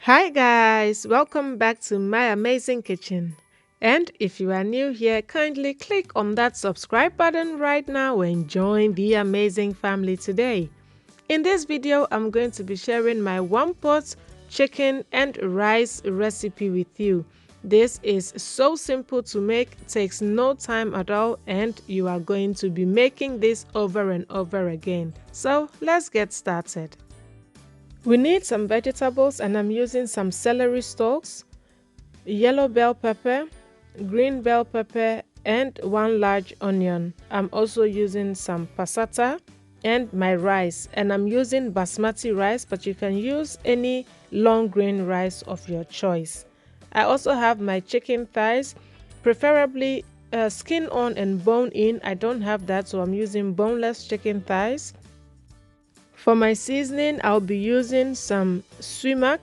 Hi guys, welcome back to my amazing kitchen. And if you are new here, kindly click on that subscribe button right now and join the amazing family today. In this video, I'm going to be sharing my one pot chicken and rice recipe with you. This is so simple to make, takes no time at all, and you are going to be making this over and over again. So let's get started. We need some vegetables and I'm using some celery stalks, yellow bell pepper, green bell pepper, and one large onion. I'm also using some passata and my rice, and I'm using basmati rice, but you can use any long grain rice of your choice. I also have my chicken thighs, preferably skin on and bone in. I don't have that, so I'm using boneless chicken thighs. For my seasoning, I'll be using some sumac,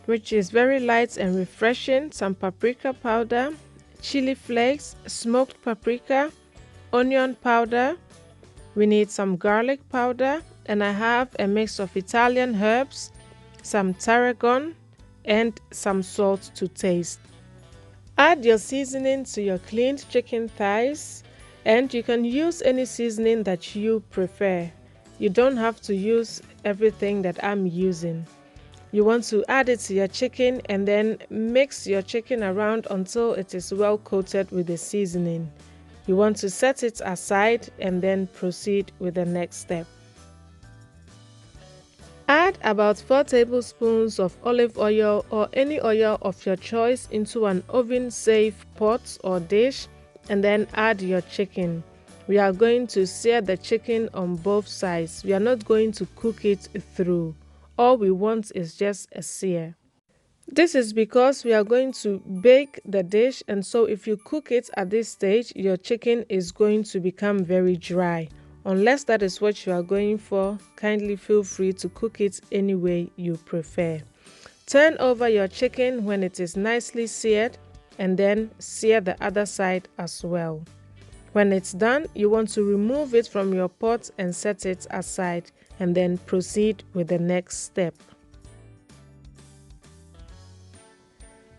which is very light and refreshing, some paprika powder, chili flakes, smoked paprika, onion powder. We need some garlic powder, and I have a mix of Italian herbs, some tarragon, and some salt to taste. Add your seasoning to your cleaned chicken thighs, and you can use any seasoning that you prefer. You don't have to use everything that I'm using. You want to add it to your chicken and then mix your chicken around until it is well coated with the seasoning. You want to set it aside and then proceed with the next step. Add about 4 tablespoons of olive oil or any oil of your choice into an oven-safe pot or dish, and then add your chicken. We are going to sear the chicken on both sides. We are not going to cook it through. All we want is just a sear. This is because we are going to bake the dish, and so if you cook it at this stage, your chicken is going to become very dry. Unless that is what you are going for, kindly feel free to cook it any way you prefer. Turn over your chicken when it is nicely seared, and then sear the other side as well. When it's done, you want to remove it from your pot and set it aside, and then proceed with the next step.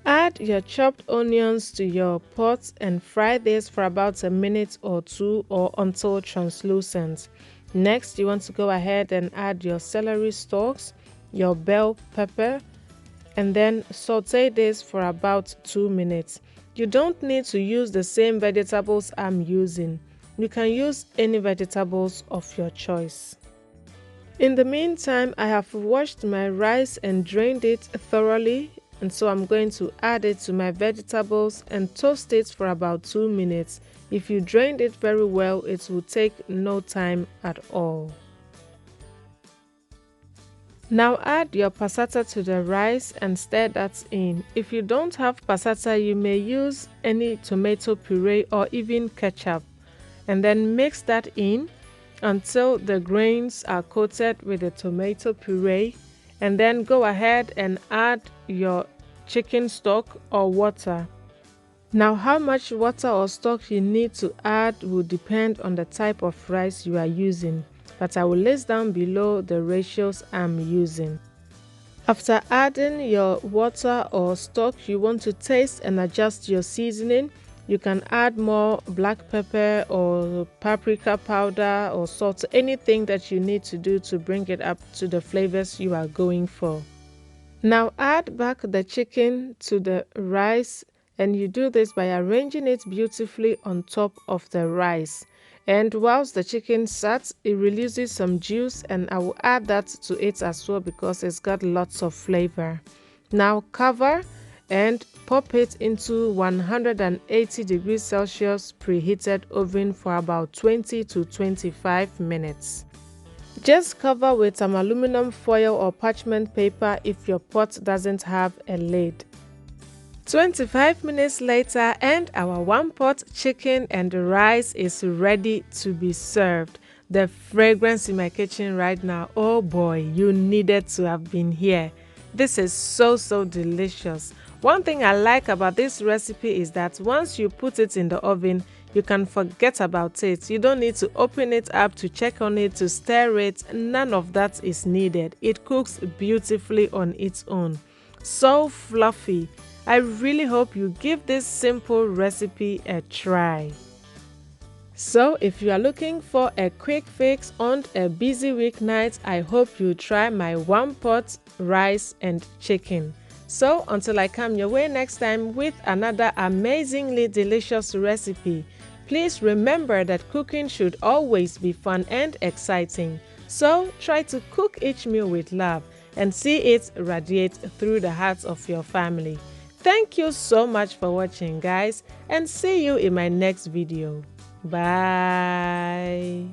Add your chopped onions to your pot and fry this for about a minute or two or until translucent. Next, you want to go ahead and add your celery stalks, your bell pepper, and then saute this for about 2 minutes. You don't need to use the same vegetables I'm using. You can use any vegetables of your choice. In the meantime, I have washed my rice and drained it thoroughly, and so I'm going to add it to my vegetables and toast it for about 2 minutes. If you drained it very well, it will take no time at all. Now add your passata to the rice and stir that in. If you don't have passata, you may use any tomato puree or even ketchup, and then mix that in until the grains are coated with the tomato puree, and then go ahead and add your chicken stock or water. Now how much water or stock you need to add will depend on the type of rice you are using, but I will list down below the ratios I'm using. After adding your water or stock, you want to taste and adjust your seasoning. You can add more black pepper or paprika powder or salt, anything that you need to do to bring it up to the flavors you are going for. Now add back the chicken to the rice, and you do this by arranging it beautifully on top of the rice. And whilst the chicken sat, it releases some juice, and I will add that to it as well because it's got lots of flavor. Now cover and pop it into 180 degrees Celsius preheated oven for about 20 to 25 minutes. Just cover with some aluminum foil or parchment paper if your pot doesn't have a lid. 25 minutes later, and our one pot chicken and rice is ready to be served. The fragrance in my kitchen right now, oh boy, you needed to have been here. This is so delicious. One thing I like about this recipe is that once you put it in the oven, you can forget about it. You don't need to open it up to check on it, to stir it. None of that is needed. It cooks beautifully on its own. So fluffy. I really hope you give this simple recipe a try. So if you are looking for a quick fix on a busy weeknight, I hope you try my one pot rice and chicken. So until I come your way next time with another amazingly delicious recipe, please remember that cooking should always be fun and exciting. So try to cook each meal with love and see it radiate through the hearts of your family. Thank you so much for watching, guys, and see you in my next video. Bye.